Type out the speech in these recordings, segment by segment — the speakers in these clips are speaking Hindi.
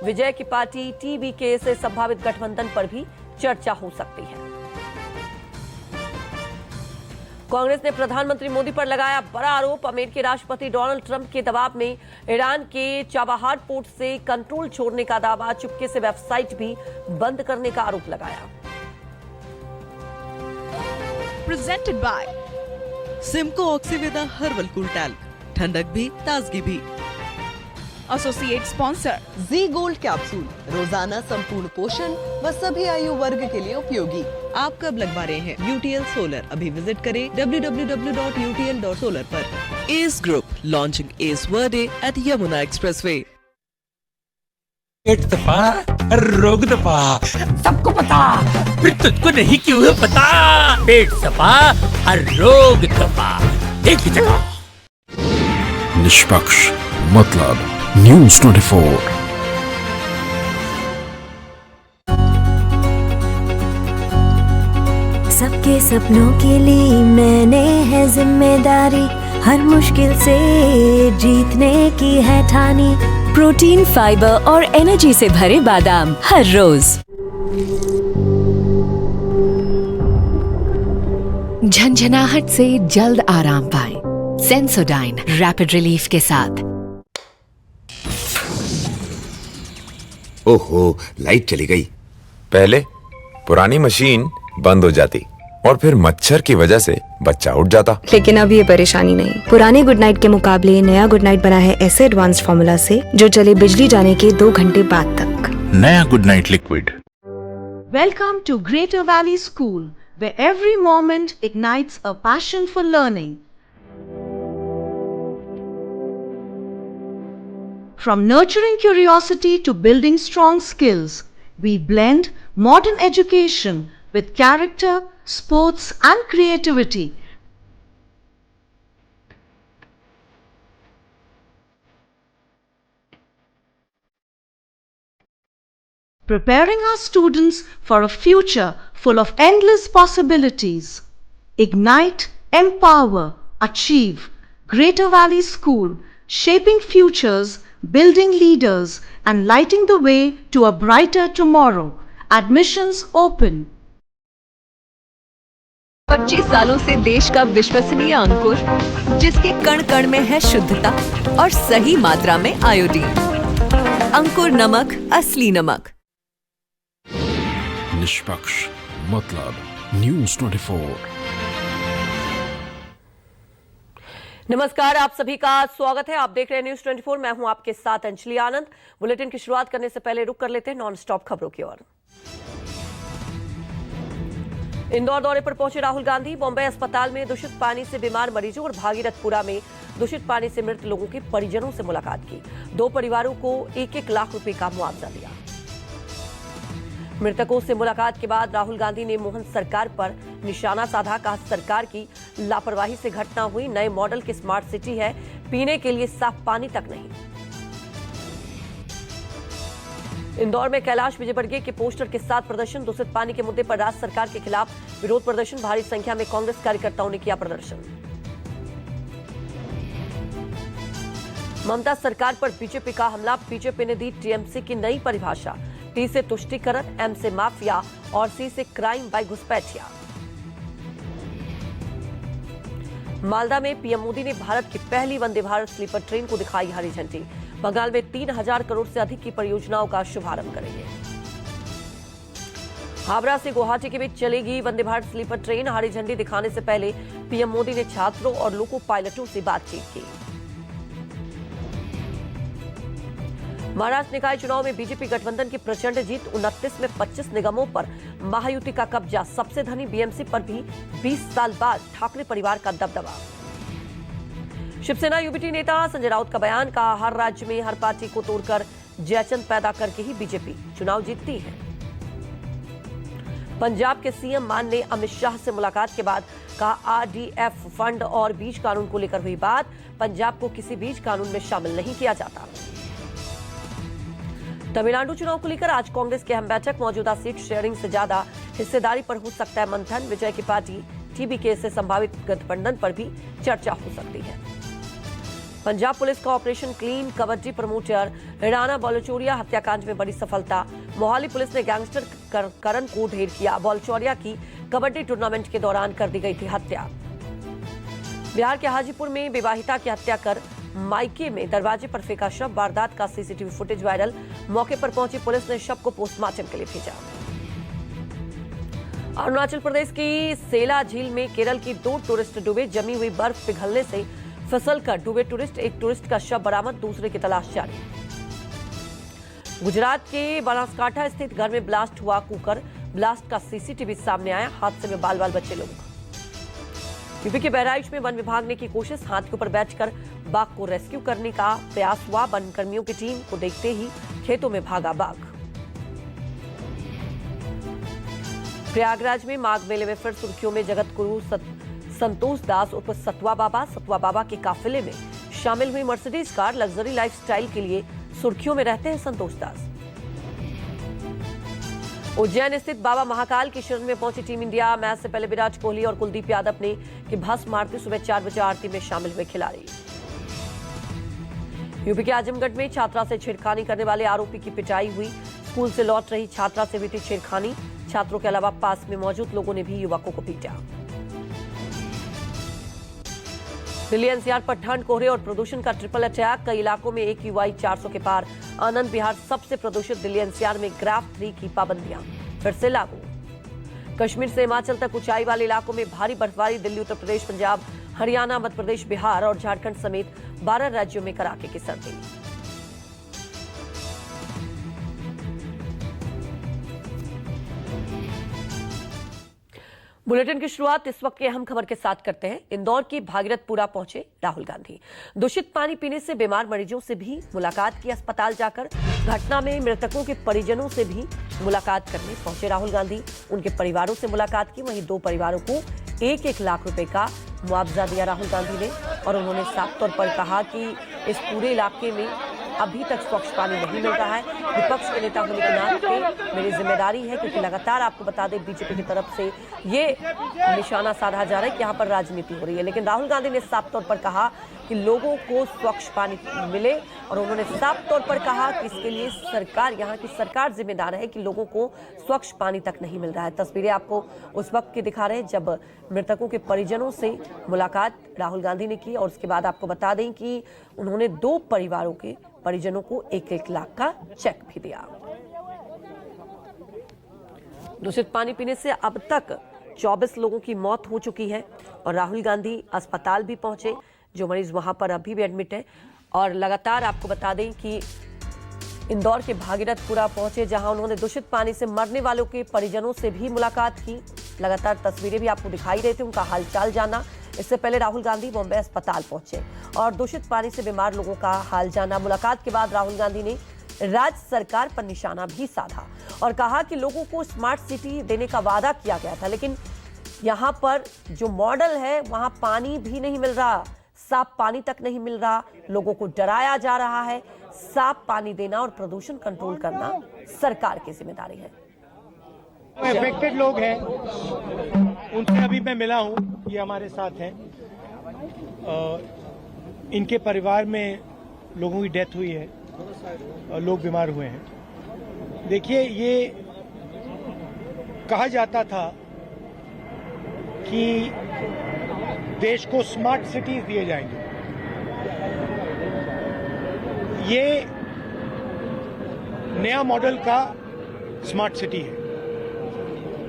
विजय की पार्टी टीबीके से संभावित गठबंधन पर भी चर्चा हो सकती है। कांग्रेस ने प्रधानमंत्री मोदी पर लगाया बड़ा आरोप। अमेरिकी राष्ट्रपति डोनाल्ड ट्रंप के दबाव में ईरान के चाबहार पोर्ट से कंट्रोल छोड़ने का दावा, चुपके से वेबसाइट भी बंद करने का आरोप लगाया। Presented by Simco Oxyveda herbal cool talc, ठंडक भी ताजगी भी। एसोसिएट स्पॉन्सर जी गोल्ड कैप्सूल, रोजाना संपूर्ण पोषण व सभी आयु वर्ग के लिए उपयोगी। आप कब लगवा रहे हैं UTL सोलर? अभी विजिट करें www.utl.solar पर। Ace Group launching Ace Verde at Yamuna expressway. पेट दफा, रोग दफा, सबको पता, फिर तुझको नहीं क्यों है पता? पेट दफा, रोग दफा, एक ही जगह। निष्पक्ष मतलब न्यूज़ 24। सबके सपनों के लिए मैंने है जिम्मेदारी, हर मुश्किल से जीतने की है ठानी। प्रोटीन, फाइबर और एनर्जी से भरे बादाम हर रोज। झंझनाहट से जल्द आराम पाएं। सेंसोडाइन रैपिड रिलीफ के साथ। ओहो, लाइट चली गई। पहले पुरानी मशीन बंद हो जाती और फिर मच्छर की वजह से बच्चा उठ जाता। लेकिन अब ये परेशानी नहीं। पुराने गुड नाइट के मुकाबले नया गुड नाइट बना है ऐसे एडवांस्ड फॉर्मूला से जो चले बिजली जाने के 2 घंटे बाद तक। नया good night liquid. Welcome to Greater Valley School, where every moment ignites a passion for learning. From nurturing curiosity to building strong skills, we blend modern education with character, sports, and creativity. Preparing our students for a future full of endless possibilities. Ignite, empower, achieve. Greater Valley School, shaping futures, building leaders, and lighting the way to a brighter tomorrow. Admissions open. 25 सालों से देश का विश्वसनीय अंकुर, जिसके कण कण में है शुद्धता और सही मात्रा में आयोडीन। अंकुर नमक, असली नमक। निष्पक्ष मतलब न्यूज़ 24। नमस्कार, आप सभी का स्वागत है। आप देख रहे हैं न्यूज़ 24। मैं हूं आपके साथ अंजलि आनंद। बुलेटिन की शुरुआत करने से पहले रुक कर लेते हैं नॉन स्टॉप खबरों की ओर। इंदौर दौरे पर पहुंचे राहुल गांधी। बॉम्बे अस्पताल में दूषित पानी से बीमार मरीजों और भागीरथपुरा में दूषित पानी से मृत लोगों के परिजनों से मुलाकात की। 2 परिवारों को 1-1 लाख रुपए का मुआवजा दिया। मृतकों से मुलाकात के बाद राहुल गांधी ने मोहन सरकार पर निशाना साधा। कहा, सरकार की लापरवाही से घटना हुई। नए मॉडल की स्मार्ट सिटी है, पीने के लिए साफ पानी तक नहीं। इंदौर में कैलाश विजयवर्गीय के पोस्टर के साथ प्रदर्शन। दूषित पानी के मुद्दे पर राज्य सरकार के खिलाफ विरोध प्रदर्शन। भारी संख्या में कांग्रेस कार्यकर्ताओं ने किया प्रदर्शन। ममता सरकार पर बीजेपी का हमला। बीजेपी ने दी टीएमसी की नई परिभाषा। टी से तुष्टीकरण, एम से माफिया और सी से क्राइम बाय घुसपैठिया। मालदा में पीएम मोदी ने भारत की पहली वंदे भारत स्लीपर ट्रेन को दिखाई हरी झंडी। बंगाल में 3000 करोड़ से अधिक की परियोजनाओं का शुभारंभ करेंगे। हावड़ा से गुवाहाटी के बीच चलेगी वंदे भारत स्लीपर ट्रेन। हरी झंडी दिखाने से पहले पीएम मोदी ने छात्रों और लोको पायलटों से बातचीत की। महाराष्ट्र निकाय चुनाव में बीजेपी गठबंधन की प्रचंड जीत। 29 में 25 निगमों पर महायुति का कब्जा। सबसे धनी बीएमसी पर भी 20 साल बाद ठाकरे परिवार का दबदबा। शिवसेना यूबीटी नेता संजय राउत का बयान। कहा, हर राज्य में हर पार्टी को तोड़कर जयचंद पैदा करके ही बीजेपी चुनाव जीतती है। पंजाब के सीएम मान ने अमित शाह से मुलाकात के बाद कहा, आरडीएफ फंड और बीज कानून को लेकर हुई बात। पंजाब को किसी बीज कानून में शामिल नहीं किया जाता। तमिलनाडु चुनाव को लेकर आज कांग्रेस की अहम बैठक। मौजूदा सीट शेयरिंग से ज्यादा हिस्सेदारी पर हो सकता है मंथन। विजय की पार्टी टीबीके से संभावित गठबंधन पर भी चर्चा हो सकती है। पंजाब पुलिस का operation clean, kabaddi promoter Rana Balachauria हत्याकांड में बड़ी सफलता। मोहाली पुलिस ने गैंगस्टर करण को ढेर किया। बॉलचौरिया की कबड्डी टूर्नामेंट के दौरान कर दी गई थी हत्या। बिहार के हाजीपुर में विवाहिता की हत्या कर मायके में दरवाजे पर फेंका शव। वारदात का सीसीटीवी फुटेज वायरल। मौके पर पहुंची पुलिस ने शव को पोस्टमार्टम के लिए भेजा। अरुणाचल प्रदेश की सेला झील में केरल की 2 टूरिस्ट डूबे। जमी हुई बर्फ पिघलने से फिसलकर डूबे टूरिस्ट। एक टूरिस्ट का शव बरामद, दूसरे की तलाश जारी। गुजरात के बनासकांठा स्थित घर में ब्लास्ट हुआ। कुकर ब्लास्ट का सीसीटीवी सामने आया। हादसे में बाल बाल बचे लोग। यूपी के बहराइच में वन विभाग ने की कोशिश। हाथ के ऊपर बैठकर बाघ को रेस्क्यू करने का प्रयास हुआ। वन कर्मियों की टीम को देखते ही खेतों में भागा बाघ। प्रयागराज में माघ मेले में फिर सुर्खियों में जगत गुरु संतोष दास उर्फ सतवा बाबा के काफिले में शामिल हुई मर्सिडीज कार। लग्जरी लाइफस्टाइल के लिए सुर्खियों में रहते हैं संतोष दास। उज्जैन स्थित बाबा महाकाल की शरण में पहुंची टीम इंडिया। मैच से पहले विराट कोहली और कुलदीप यादव ने की भस्म आरती। सुबह 4 बजे आरती में शामिल हुए खिलाड़ी। यूपी के आजमगढ़ में छात्रा से छेड़खानी करने वाले आरोपी की पिटाई हुई। स्कूल से लौट रही छात्रा से हुई थी छेड़खानी। छात्रों के अलावा पास में मौजूद लोगों ने भी युवकों को पीटा। दिल्ली एनसीआर पर ठंड, कोहरे और प्रदूषण का ट्रिपल अटैक। कई इलाकों में AQI 400 के पार। आनंद विहार सबसे प्रदूषित। दिल्ली एनसीआर में ग्राफ 3 की पाबंदियां फिर से लागू। कश्मीर से हिमाचल तक ऊंचाई वाले इलाकों में भारी बर्फबारी। दिल्ली, उत्तर प्रदेश, पंजाब, हरियाणा, मध्य प्रदेश, बिहार और झारखंड समेत 12 राज्यों में कड़ाके की सर्दी। बुलेटिन की शुरुआत इस वक्त की अहम खबर के साथ करते हैं। इंदौर की भागीरथपुरा पहुंचे राहुल गांधी। दूषित पानी पीने से बीमार मरीजों से भी मुलाकात की। अस्पताल जाकर घटना में मृतकों के परिजनों से भी मुलाकात करने पहुंचे राहुल गांधी। उनके परिवारों से मुलाकात की। वहीं 2 परिवारों को 1-1 लाख रुपए का मुआवजा दिया राहुल गांधी ने। और उन्होंने साफ तौर पर कहा कि इस पूरे इलाके में अभी तक स्वच्छ पानी नहीं मिल रहा है। विपक्ष के नेता होने के नाते मेरी जिम्मेदारी है, क्योंकि लगातार आपको बता दें बीजेपी की तरफ से ये निशाना साधा जा रहा है कि यहाँ पर राजनीति हो रही है। लेकिन राहुल गांधी ने साफ तौर पर कहा कि लोगों को स्वच्छ पानी मिले। और उन्होंने साफ तौर पर कहा कि इसके लिए सरकार, यहाँ की सरकार जिम्मेदार है कि लोगों को स्वच्छ पानी तक नहीं मिल रहा है। तस्वीरें आपको उस वक्त की दिखा रहे हैं जब मृतकों के परिजनों से मुलाकात राहुल गांधी ने की। और उसके बाद आपको बता दें कि उन्होंने 2 परिवारों के परिजनों को 1-1 लाख का चेक भी दिया। दूषित पानी पीने से अब तक 24 लोगों की मौत हो चुकी है। और राहुल गांधी अस्पताल भी पहुंचे। जो मरीज वहां पर अभी भी एडमिट है। और लगातार आपको बता दें कि इंदौर के भागीरथपुरा पहुंचे, जहां उन्होंने दूषित पानी से मरने वालों के परिजनों से भी मुलाकात की। लगातार तस्वीरें भी आपको दिखाई रही थी, उनका हालचाल जाना। इससे पहले राहुल गांधी बॉम्बे अस्पताल पहुंचे और दूषित पानी से बीमार लोगों का हाल जाना। मुलाकात के बाद राहुल गांधी ने राज्य सरकार पर निशाना भी साधा और कहा कि लोगों को स्मार्ट सिटी देने का वादा किया गया था, लेकिन यहाँ पर जो मॉडल है वहां पानी भी नहीं मिल रहा, साफ पानी तक नहीं मिल रहा। लोगों को डराया जा रहा है। साफ पानी देना और प्रदूषण कंट्रोल करना सरकार की जिम्मेदारी है। अफेक्टेड लोग हैं, उनसे अभी मैं मिला हूं, ये हमारे साथ हैं। इनके परिवार में लोगों की डेथ हुई है और लोग बीमार हुए हैं। देखिए, ये कहा जाता था कि देश को स्मार्ट सिटीज दिए जाएंगे। ये नया मॉडल का स्मार्ट सिटी है।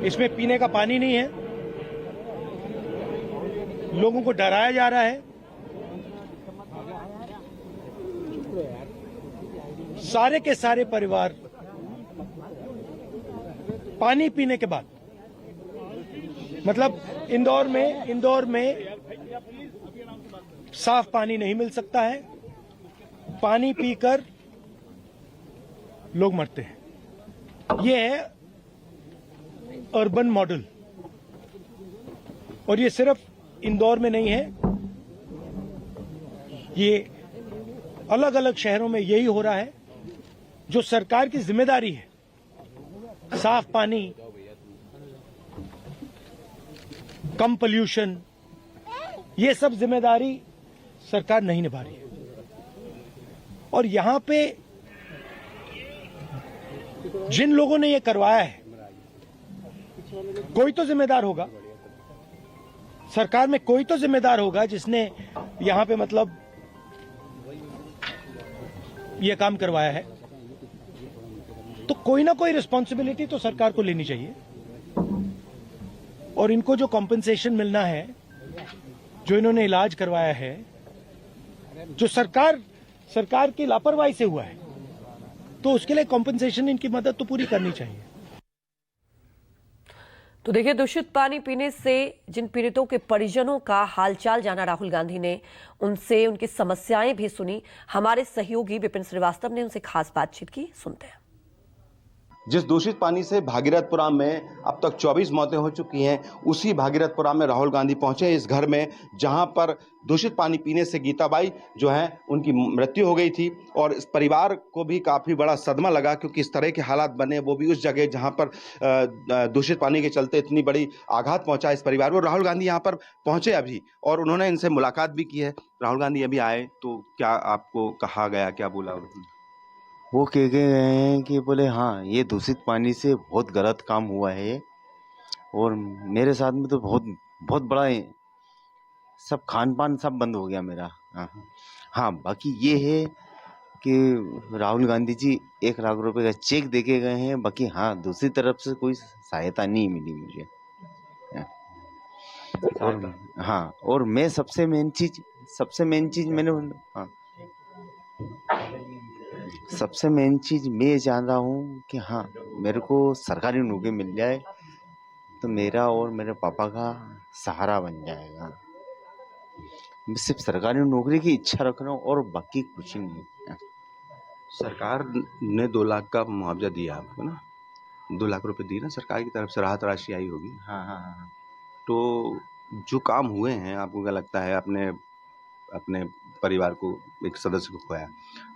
इसमें पीने का पानी नहीं है, लोगों को डराया जा रहा है। सारे के सारे परिवार पानी पीने के बाद, मतलब इंदौर में साफ पानी नहीं मिल सकता है। पानी पीकर लोग मरते हैं। ये है अर्बन मॉडल, और ये सिर्फ इंदौर में नहीं है, ये अलग अलग शहरों में यही हो रहा है। जो सरकार की जिम्मेदारी है, साफ पानी, कम पोल्यूशन, ये सब जिम्मेदारी सरकार नहीं निभा रही है। और यहां पे जिन लोगों ने ये करवाया है कोई तो जिम्मेदार होगा, सरकार में कोई तो जिम्मेदार होगा जिसने यहां पे मतलब ये काम करवाया है। तो कोई ना कोई रिस्पॉन्सिबिलिटी तो सरकार को लेनी चाहिए और इनको जो कॉम्पेंसेशन मिलना है, जो इन्होंने इलाज करवाया है, जो सरकार की लापरवाही से हुआ है, तो उसके लिए कॉम्पेंसेशन, इनकी मदद तो पूरी करनी चाहिए। तो देखिए, दूषित पानी पीने से जिन पीड़ितों के परिजनों का हालचाल जाना राहुल गांधी ने, उनसे उनकी समस्याएं भी सुनी। हमारे सहयोगी विपिन श्रीवास्तव ने उनसे खास बातचीत की, सुनते हैं। जिस दूषित पानी से भागीरथपुरा में अब तक 24 मौतें हो चुकी हैं, उसी भागीरथपुरा में राहुल गांधी पहुंचे इस घर में जहां पर दूषित पानी पीने से गीताबाई जो है उनकी मृत्यु हो गई थी। और इस परिवार को भी काफ़ी बड़ा सदमा लगा, क्योंकि इस तरह के हालात बने, वो भी उस जगह जहां पर दूषित पानी के चलते इतनी बड़ी आघात पहुंचा इस परिवार को। राहुल गांधी यहाँ पर पहुंचे अभी और उन्होंने इनसे मुलाकात भी की है। राहुल गांधी अभी आए तो क्या आपको कहा गया, क्या बोला उन्होंने? वो कह गए हैं कि बोले हाँ, ये दूषित पानी से बहुत गलत काम हुआ है और मेरे साथ में तो बहुत बड़ा सब खान पान सब बंद हो गया मेरा। हाँ, बाकी ये है कि राहुल गांधी जी 1 लाख रुपए का चेक देके गए हैं। बाकी हाँ, दूसरी तरफ से कोई सहायता नहीं मिली मुझे। और हाँ, और मैं सबसे मेन चीज मैंने सबसे मेन चीज मैं ये जान रहा हूँ कि हाँ, मेरे को सरकारी नौकरी मिल जाए तो मेरा और मेरे पापा का सहारा बन जाएगा। मैं सिर्फ सरकारी नौकरी की इच्छा रख रहा हूँ और बाकी कुछ नहीं। सरकार ने 2 लाख का मुआवजा दिया आपको ना, 2 लाख रुपए दिए ना सरकार की तरफ से, राहत राशि आई होगी। हाँ। तो जो काम हुए हैं, आपको क्या लगता है? अपने परिवार को, एक सदस्य को खोया,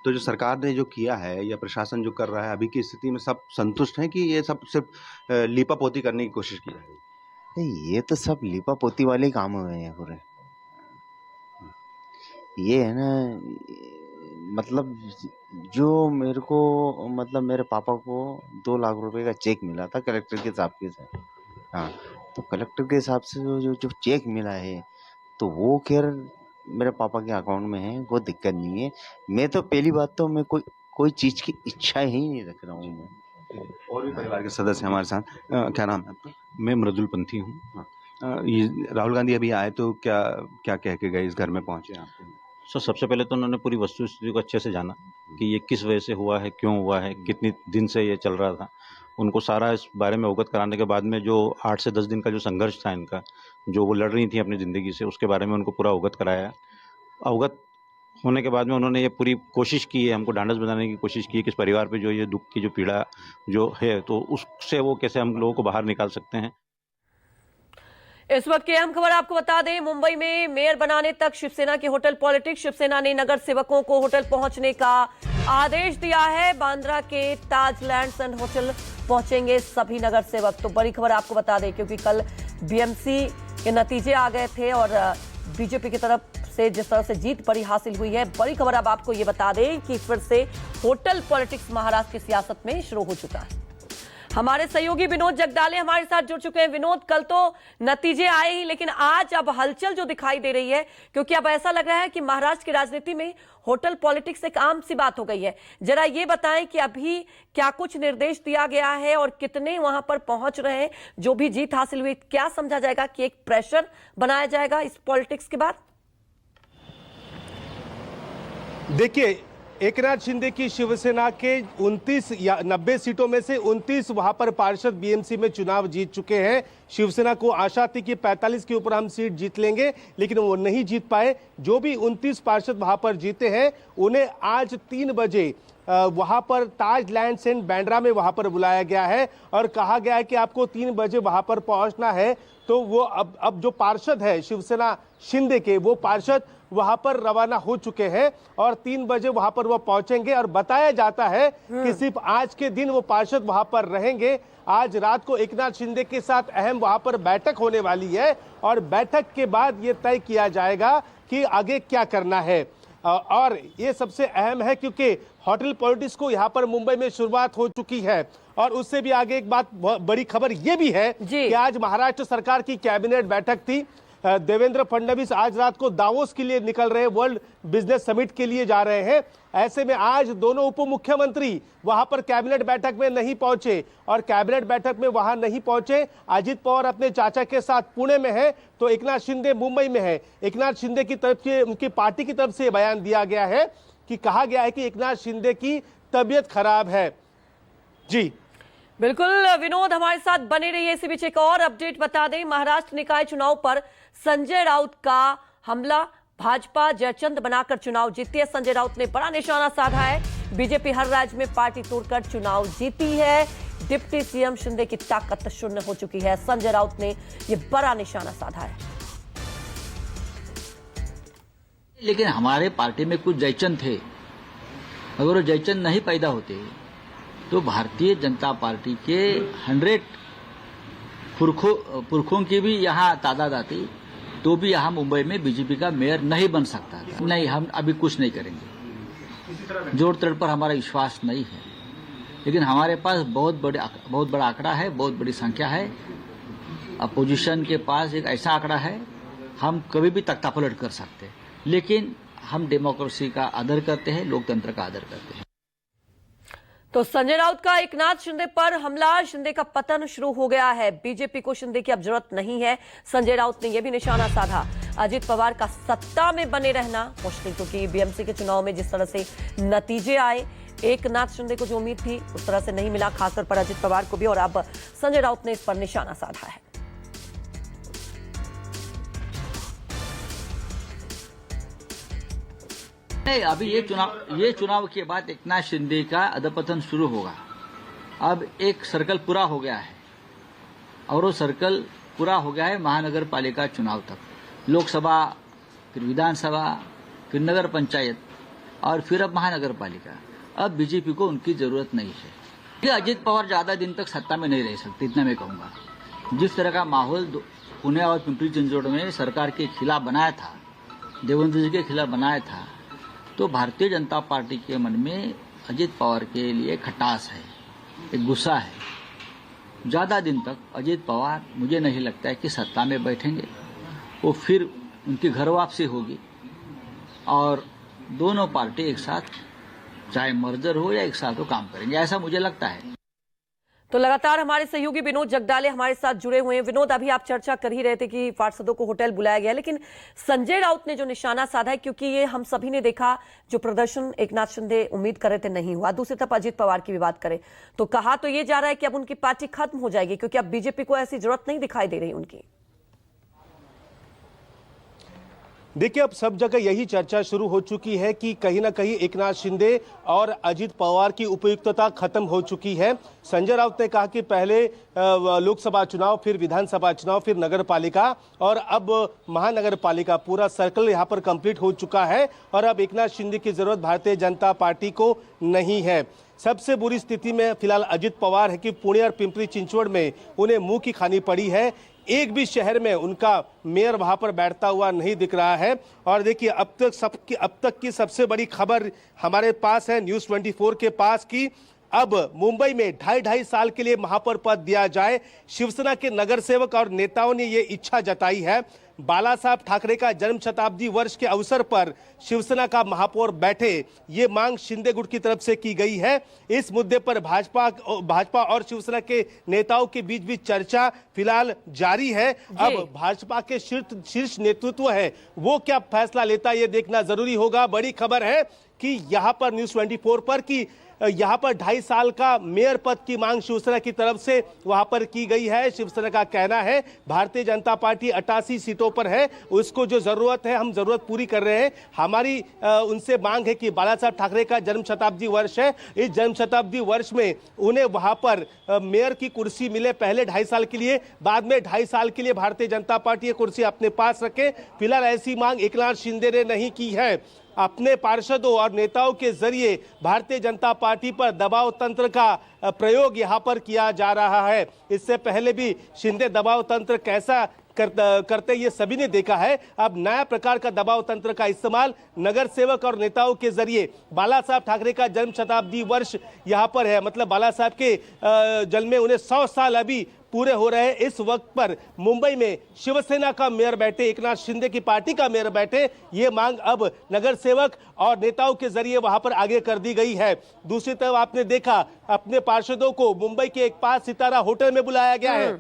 तो जो सरकार ने जो किया है या प्रशासन जो कर रहा है अभी की स्थिति में, सब संतुष्ट हैं कि ये सब सिर्फ लीपापोती करने की कोशिश की जा रही है? नहीं, ये तो सब लीपापोती वाले काम हुए हैं पूरे। ये है ना, मतलब जो मेरे को, मतलब मेरे पापा को 2 लाख रुपए का चेक मिला था कलेक्टर के हिसाब से। हाँ, तो कलेक्टर के हिसाब से जो चेक मिला है तो वो खैर मेरे पापा के अकाउंट में है, कोई दिक्कत नहीं है। मैं तो पहली बात तो मैं कोई चीज की इच्छा ही नहीं रख रहा हूँ मैं। और भी परिवार के सदस्य हमारे साथ। क्या नाम है आपका? मैं मृदुल पंथी हूँ। ये राहुल गांधी अभी आए तो क्या कह के गए, इस घर में पहुंचे आपके? सर, सबसे पहले तो उन्होंने पूरी वस्तुस्थिति को अच्छे से जाना कि ये किस वजह से हुआ है, क्यों हुआ है, कितनी दिन से ये चल रहा था। उनको सारा इस बारे में अवगत कराने के बाद में जो 8 से 10 दिन का जो संघर्ष था इनका, जो वो लड़ रही थी अपनी ज़िंदगी से, उसके बारे में उनको पूरा अवगत कराया। अवगत होने के बाद में उन्होंने ये पूरी कोशिश की है, हमको ढांढस बनाने की कोशिश की है कि इस परिवार पे जो ये दुख की जो पीड़ा जो है, तो उससे वो कैसे हम लोगों को बाहर निकाल सकते हैं। इस वक्त की अहम खबर आपको बता दें, मुंबई में मेयर बनाने तक शिवसेना की होटल पॉलिटिक्स। शिवसेना ने नगर सेवकों को होटल पहुंचने का आदेश दिया है। बांद्रा के ताज लैंड्स एंड होटल पहुंचेंगे सभी नगर सेवक। तो बड़ी खबर आपको बता दें, क्योंकि कल बीएमसी के नतीजे आ गए थे और बीजेपी की तरफ से जिस तरह से जीत बड़ी हासिल हुई है, बड़ी खबर अब आपको ये बता दें कि फिर से होटल पॉलिटिक्स महाराष्ट्र की सियासत में शुरू हो चुका है। हमारे सहयोगी विनोद जगदाले हमारे साथ जुड़ चुके हैं। विनोद, कल तो नतीजे आए ही, लेकिन आज अब हलचल जो दिखाई दे रही है, क्योंकि अब ऐसा लग रहा है कि महाराष्ट्र की राजनीति में होटल पॉलिटिक्स एक आम सी बात हो गई है। जरा ये बताएं कि अभी क्या कुछ निर्देश दिया गया है और कितने वहां पर पहुंच रहे हैं? जो भी जीत हासिल हुई, क्या समझा जाएगा कि एक प्रेशर बनाया जाएगा इस पॉलिटिक्स के बाद? देखिए, एकनाथ शिंदे की शिवसेना के 29 या 90 सीटों में से 29 वहां पर पार्षद बीएमसी में चुनाव जीत चुके हैं। शिवसेना को आशा थी कि 45 के ऊपर हम सीट जीत लेंगे, लेकिन वो नहीं जीत पाए। जो भी 29 पार्षद वहां पर जीते हैं, उन्हें आज 3 बजे वहां पर ताज लैंड्स एंड बांद्रा में वहां पर बुलाया गया है और कहा गया है कि आपको 3 बजे वहां पर पहुंचना है। तो वो अब जो पार्षद है शिवसेना शिंदे के, वो पार्षद वहां पर रवाना हो चुके हैं और 3 बजे वहां पर वो पहुंचेंगे। और बताया जाता है कि सिर्फ आज के दिन वो पार्षद वहां पर रहेंगे। आज रात को एकनाथ शिंदे के साथ अहम वहां पर बैठक होने वाली है और बैठक के बाद ये तय किया जाएगा कि आगे क्या करना है। और ये सबसे अहम है क्योंकि होटल पॉलिटिक्स को यहाँ पर मुंबई में शुरुआत हो चुकी है। और उससे भी आगे एक बात बड़ी खबर ये भी है कि आज महाराष्ट्र सरकार की कैबिनेट बैठक थी। देवेंद्र फडणवीस आज रात को दावोस के लिए निकल रहे हैं, वर्ल्ड बिजनेस समिट के लिए जा रहे हैं। ऐसे में आज दोनों उप मुख्यमंत्री वहां पर कैबिनेट बैठक में नहीं पहुंचे और कैबिनेट बैठक में वहां नहीं पहुंचे। अजित पवार अपने चाचा के साथ पुणे में है तो एकनाथ शिंदे मुंबई में है। एकनाथ शिंदे की तरफ से, उनकी पार्टी की तरफ से बयान दिया गया है कि कहा गया है कि एकनाथ शिंदे की तबीयत खराब है। जी बिल्कुल विनोद, हमारे साथ बने रहिए। इसी बीच एक और अपडेट बता दें, महाराष्ट्र निकाय चुनाव पर संजय राउत का हमला, भाजपा जयचंद बनाकर चुनाव जीती है। संजय राउत ने बड़ा निशाना साधा है। बीजेपी हर राज्य में पार्टी तोड़कर चुनाव जीती है। डिप्टी सीएम शिंदे की ताकत शून्य हो चुकी है। संजय राउत ने यह बड़ा निशाना साधा है। लेकिन हमारे पार्टी में कुछ जयचंद थे, अगर वो जयचंद नहीं पैदा होते तो भारतीय जनता पार्टी के 100 पुरखों की भी यहाँ तादाद आती तो भी यहाँ मुंबई में बीजेपी का मेयर नहीं बन सकता था। नहीं, हम अभी कुछ नहीं करेंगे, जोड़ तोड़ पर हमारा विश्वास नहीं है। लेकिन हमारे पास बहुत बड़ा आंकड़ा है, बहुत बड़ी संख्या है। अपोजिशन के पास एक ऐसा आंकड़ा है, हम कभी भी तख्तापलट कर सकते हैं। लेकिन हम डेमोक्रेसी का आदर करते हैं, लोकतंत्र का आदर करते हैं। तो संजय राउत का एकनाथ शिंदे पर हमला, शिंदे का पतन शुरू हो गया है। बीजेपी को शिंदे की अब जरूरत नहीं है। संजय राउत ने यह भी निशाना साधा, अजित पवार का सत्ता में बने रहना मुश्किल, क्योंकि बीएमसी के चुनाव में जिस तरह से नतीजे आए, एकनाथ शिंदे को जो उम्मीद थी उस तरह से नहीं मिला, खासतौर पर अजित पवार को भी। और अब संजय राउत ने इस पर निशाना साधा है। नहीं, अभी ये चुनाव के बाद एकनाथ शिंदे का अधपतन शुरू होगा। अब एक सर्कल पूरा हो गया है और वो सर्कल पूरा हो गया है महानगर पालिका चुनाव तक। लोकसभा, फिर विधानसभा, फिर नगर पंचायत और फिर अब महानगर पालिका। अब बीजेपी को उनकी जरूरत नहीं है। अजित पवार ज्यादा दिन तक सत्ता में नहीं रह सकते, इतना मैं कहूंगा। जिस तरह का माहौल पुणे और पिंपरी चिंचवड़ में सरकार के खिलाफ बनाया था, देवेंद्र जी के खिलाफ बनाया था, तो भारतीय जनता पार्टी के मन में अजित पवार के लिए खटास है, एक गुस्सा है। ज्यादा दिन तक अजित पवार मुझे नहीं लगता है कि सत्ता में बैठेंगे। वो फिर उनकी घर वापसी होगी और दोनों पार्टी एक साथ, चाहे मर्जर हो या एक साथ, वो काम करेंगे, ऐसा मुझे लगता है। तो लगातार हमारे सहयोगी विनोद जगदाले हमारे साथ जुड़े हुए हैं। विनोद, अभी आप चर्चा कर ही रहे थे कि पार्षदों को होटल बुलाया गया, लेकिन संजय राउत ने जो निशाना साधा है, क्योंकि ये हम सभी ने देखा, जो प्रदर्शन एकनाथ शिंदे उम्मीद कर रहे थे नहीं हुआ। दूसरी तरफ अजित पवार की भी बात करें तो कहा तो ये जा रहा है कि अब उनकी पार्टी खत्म हो जाएगी, क्योंकि अब बीजेपी को ऐसी जरूरत नहीं दिखाई दे रही उनकी। देखिए, अब सब जगह यही चर्चा शुरू हो चुकी है कि कहीं ना कहीं एकनाथ शिंदे और अजित पवार की उपयुक्तता खत्म हो चुकी है। संजय राउत ने कहा कि पहले लोकसभा चुनाव, फिर विधानसभा चुनाव, फिर नगर पालिका और अब महानगर पालिका, पूरा सर्कल यहां पर कंप्लीट हो चुका है और अब एकनाथ शिंदे की जरूरत भारतीय जनता पार्टी को नहीं है। सबसे बुरी स्थिति में फिलहाल अजित पवार है कि पुणे और पिंपरी चिंचवड़ में उन्हें मुंह की खानी पड़ी है। एक भी शहर में उनका मेयर वहां पर बैठता हुआ नहीं दिख रहा है। और देखिए, अब तक की सबसे बड़ी खबर हमारे पास है न्यूज़ 24 के पास की अब मुंबई में 2.5 साल के लिए महापौर पद दिया जाए। शिवसेना के नगर सेवक और नेताओं ने ये इच्छा जताई है। बाला साहब ठाकरे का जन्म शताब्दी वर्ष के अवसर पर शिवसेना का महापौर बैठे, ये मांग शिंदे गुट की तरफ से की गई है। इस मुद्दे पर भाजपा और शिवसेना के नेताओं के बीच भी चर्चा फिलहाल जारी है। अब भाजपा के शीर्ष नेतृत्व है, वो क्या फैसला लेता है ये देखना जरूरी होगा। बड़ी खबर है कि यहाँ पर न्यूज़ 24 पर कि यहाँ पर 2.5 साल का मेयर पद की मांग शिवसेना की तरफ से वहां पर की गई है। शिवसेना का कहना है भारतीय जनता पार्टी 88 सीटों पर है, उसको जो जरूरत है हम जरूरत पूरी कर रहे हैं। हमारी उनसे मांग है कि बाला साहब ठाकरे का जन्म शताब्दी वर्ष है, इस जन्म शताब्दी वर्ष में उन्हें वहां पर मेयर की कुर्सी मिले, पहले 2.5 साल के लिए, बाद में 2.5 साल के लिए भारतीय जनता पार्टी ये कुर्सी अपने पास रखे। फिलहाल ऐसी मांग एकनाथ शिंदे ने नहीं की है। अपने पार्षदों और नेताओं के जरिए भारतीय जनता पार्टी पर दबाव तंत्र का प्रयोग यहां पर किया जा रहा है। इससे पहले भी शिंदे दबाव तंत्र कैसा करते ये सभी ने देखा है। अब नया प्रकार का दबाव तंत्र का इस्तेमाल नगर सेवक और नेताओं के जरिए बाला साहब ठाकरे का जन्म शताब्दी वर्ष यहाँ पर है, मतलब बाला साहब के जन्म में उन्हें 100 साल अभी पूरे हो रहे हैं। इस वक्त पर मुंबई में शिवसेना का मेयर बैठे, एकनाथ शिंदे की पार्टी का मेयर बैठे, ये मांग अब नगर सेवक और नेताओं के जरिए वहां पर आगे कर दी गई है। दूसरी तरफ आपने देखा अपने पार्षदों को मुंबई के एक 5 सितारा होटल में बुलाया गया है।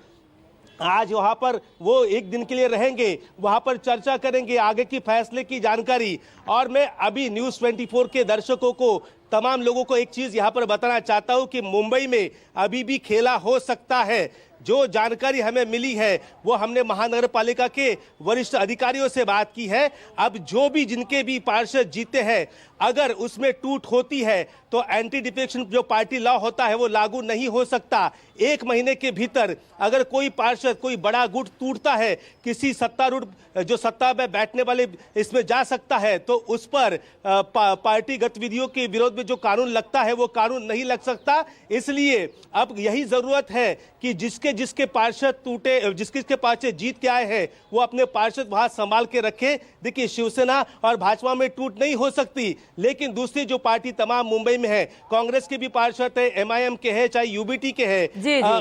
आज वहां पर वो एक दिन के लिए रहेंगे, वहां पर चर्चा करेंगे, आगे की फैसले की जानकारी। और मैं अभी न्यूज़ 24 के दर्शकों को, तमाम लोगों को एक चीज यहां पर बताना चाहता हूं कि मुंबई में अभी भी खेला हो सकता है। जो जानकारी हमें मिली है वो हमने महानगर पालिका के वरिष्ठ अधिकारियों से बात की है। अब जो भी जिनके भी पार्षद जीते हैं, अगर उसमें टूट होती है तो एंटी डिफेक्शन जो पार्टी लॉ होता है वो लागू नहीं हो सकता। 1 महीने के भीतर अगर कोई पार्षद, कोई बड़ा गुट टूटता है, किसी सत्तारूढ़ जो सत्ता में बैठने वाले इसमें जा सकता है, तो उस पर पार्टी गतिविधियों के विरोध में जो कानून लगता है वो कानून नहीं लग सकता। इसलिए अब यही जरूरत है कि जिसके पार्षद टूटे, जिसके पार्षद जीत के आए हैं, वो अपने पार्षद वहां संभाल के रखे। देखिए, शिवसेना और भाजपा में टूट नहीं हो सकती, लेकिन दूसरी जो पार्टी तमाम मुंबई में है, कांग्रेस के भी पार्षद है, MIM के है, चाहे UBT के है,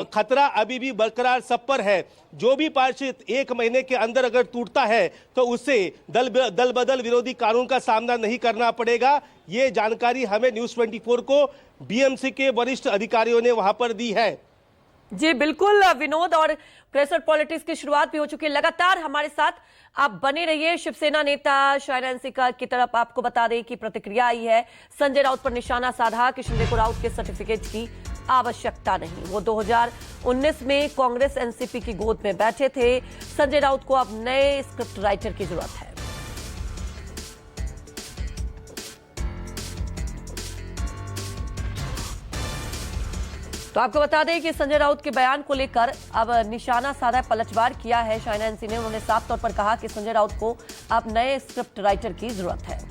खतरा अभी भी बरकरार सब पर है। जो भी पार्षद 1 महीने के अंदर अगर टूटता है तो उसे दल बदल विरोधी कानून का सामना नहीं करना पड़ेगा। ये जानकारी हमें न्यूज़ 24 को BMC के वरिष्ठ अधिकारियों ने वहां पर दी है। जी बिल्कुल विनोद, और प्रेशर पॉलिटिक्स की शुरुआत भी हो चुकी है। लगातार हमारे साथ आप बने रहिए। शिवसेना नेता शायरा सिक्का की तरफ आपको बता दें कि प्रतिक्रिया आई है। संजय राउत पर निशाना साधा कि शिंदे को राउत के सर्टिफिकेट की आवश्यकता नहीं। वो 2019 में कांग्रेस NCP की गोद में बैठे थे। संजय राउत को अब नए स्क्रिप्ट राइटर की जरूरत है। तो आपको बता दें कि संजय राउत के बयान को लेकर अब निशाना साधा, पलटवार किया है शायरा एनसी ने। उन्होंने साफ तौर पर कहा कि संजय राउत को अब नए स्क्रिप्ट राइटर की जरूरत है।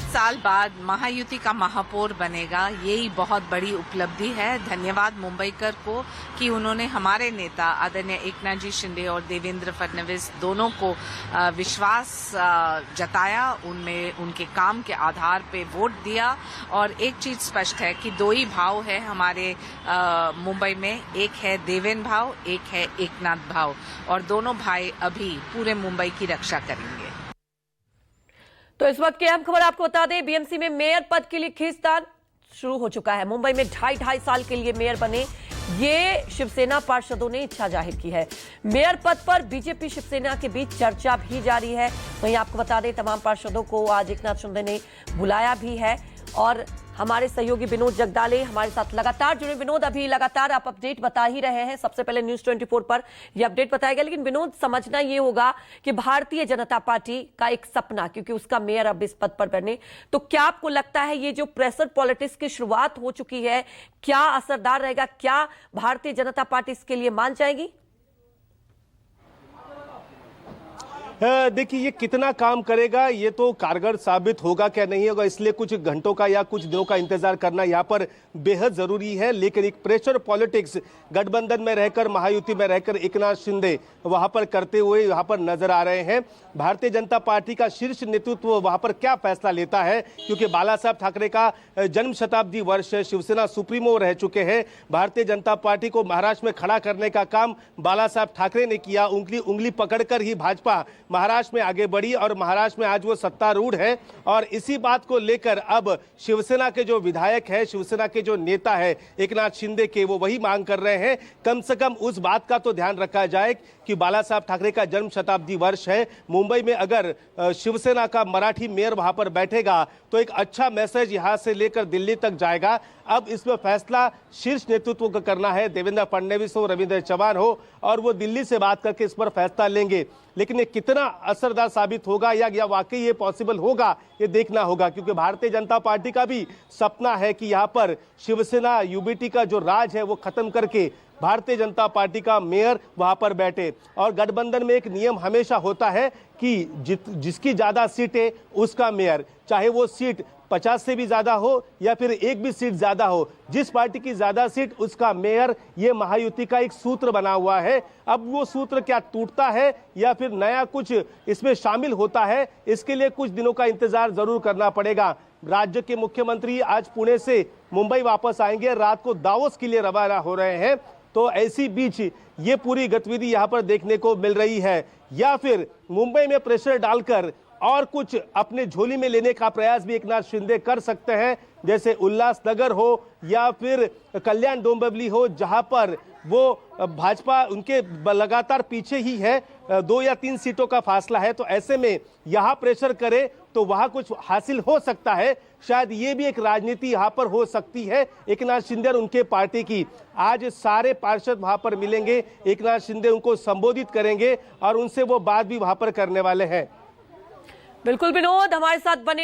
साल बाद महायुति का महापौर बनेगा, यही बहुत बड़ी उपलब्धि है। धन्यवाद मुंबईकर को कि उन्होंने हमारे नेता आदरणीय एकनाथ जी शिंदे और देवेंद्र फडणवीस दोनों को विश्वास जताया, उनमें उनके काम के आधार पे वोट दिया। और एक चीज स्पष्ट है कि 2 ही भाव है हमारे मुंबई में, एक है देवेंद्र भाव, एक है एकनाथ भाव, और दोनों भाई अभी पूरे मुंबई की रक्षा करेंगे। तो इस वक्त की अहम खबर आपको बता दें, BMC में मेयर पद के लिए खींचतान शुरू हो चुका है। मुंबई में 2.5 साल के लिए मेयर बने ये शिवसेना पार्षदों ने इच्छा जाहिर की है। मेयर पद पर बीजेपी शिवसेना के बीच चर्चा भी जारी है। वहीं आपको बता दें, तमाम पार्षदों को आज एकनाथ शिंदे ने बुलाया भी है। और हमारे सहयोगी विनोद जगदाले हमारे साथ लगातार जुड़े। विनोद, अभी लगातार आप अपडेट बता ही रहे हैं। सबसे पहले न्यूज़ 24 पर यह अपडेट बताया गया, लेकिन विनोद समझना ये होगा कि भारतीय जनता पार्टी का एक सपना, क्योंकि उसका मेयर अब इस पद पर बने, तो क्या आपको लगता है ये जो प्रेशर पॉलिटिक्स की शुरुआत हो चुकी है, क्या असरदार रहेगा? क्या भारतीय जनता पार्टी इसके लिए मान जाएगी? देखिए, ये कितना काम करेगा ये तो कारगर साबित होगा क्या नहीं होगा, इसलिए कुछ घंटों का या कुछ दिनों का इंतजार करना यहाँ पर बेहद जरूरी है। लेकिन एक प्रेशर पॉलिटिक्स गठबंधन में रहकर, महायुति में रहकर एकनाथ शिंदे वहां पर करते हुए यहाँ पर नजर आ रहे हैं। भारतीय जनता पार्टी का शीर्ष नेतृत्व वहां पर क्या फैसला लेता है, क्योंकि बाला साहब ठाकरे का जन्म शताब्दी वर्ष है, शिवसेना सुप्रीमो रह चुके हैं। भारतीय जनता पार्टी को महाराष्ट्र में खड़ा करने का काम बाला साहब ठाकरे ने किया। उंगली पकड़कर ही भाजपा महाराष्ट्र में आगे बढ़ी और महाराष्ट्र में आज वो सत्तारूढ़ है। और इसी बात को लेकर अब शिवसेना के जो विधायक है, शिवसेना के जो नेता है एकनाथ शिंदे के, वो वही मांग कर रहे हैं कम से कम उस बात का तो ध्यान रखा जाए कि बाला साहब ठाकरे का जन्म शताब्दी वर्ष है। मुंबई में अगर शिवसेना का मराठी मेयर वहां पर बैठेगा तो एक अच्छा मैसेज यहां से लेकर दिल्ली तक जाएगा। अब इसमें फैसला शीर्ष नेतृत्व को करना है, देवेंद्र फडणवीस हो, रविंद्र चौहान हो, और वो दिल्ली से बात करके इस पर फैसला लेंगे। लेकिन ये कितना असरदार साबित होगा या वाकई ये पॉसिबल होगा, ये देखना होगा, क्योंकि भारतीय जनता पार्टी का भी सपना है कि यहाँ पर शिवसेना UBT का जो राज है वो खत्म करके भारतीय जनता पार्टी का मेयर वहां पर बैठे। और गठबंधन में एक नियम हमेशा होता है कि जिसकी ज्यादा सीटें उसका मेयर, चाहे वो सीट 50 से भी ज्यादा हो या फिर एक भी सीट ज्यादा हो, जिस पार्टी की ज्यादा सीट उसका मेयर, ये महायुति का एक सूत्र बना हुआ है। अब वो सूत्र क्या टूटता है या फिर नया कुछ इसमें शामिल होता है, इसके लिए कुछ दिनों का इंतजार जरूर करना पड़ेगा। राज्य के मुख्यमंत्री आज पुणे से मुंबई वापस आएंगे, रात को दावोस के लिए रवाना हो रहे हैं। तो ऐसी बीच ये पूरी गतिविधि यहाँ पर देखने को मिल रही है, या फिर मुंबई में प्रेशर डालकर और कुछ अपने झोली में लेने का प्रयास भी एकनाथ शिंदे कर सकते हैं, जैसे उल्लासनगर हो या फिर कल्याण डोंबिवली हो, जहां पर वो भाजपा उनके लगातार पीछे ही है, 2 या 3 सीटों का फासला है। तो ऐसे में यहां प्रेशर करे तो वहां कुछ हासिल हो सकता है। शायद ये भी एक राजनीति यहां पर हो सकती है एकनाथ शिंदे और उनके पार्टी की। आज सारे पार्षद वहां पर मिलेंगे, एकनाथ शिंदे उनको संबोधित करेंगे और उनसे वो बात भी वहां पर करने वाले हैं। बिल्कुल विनोद, हमारे साथ बने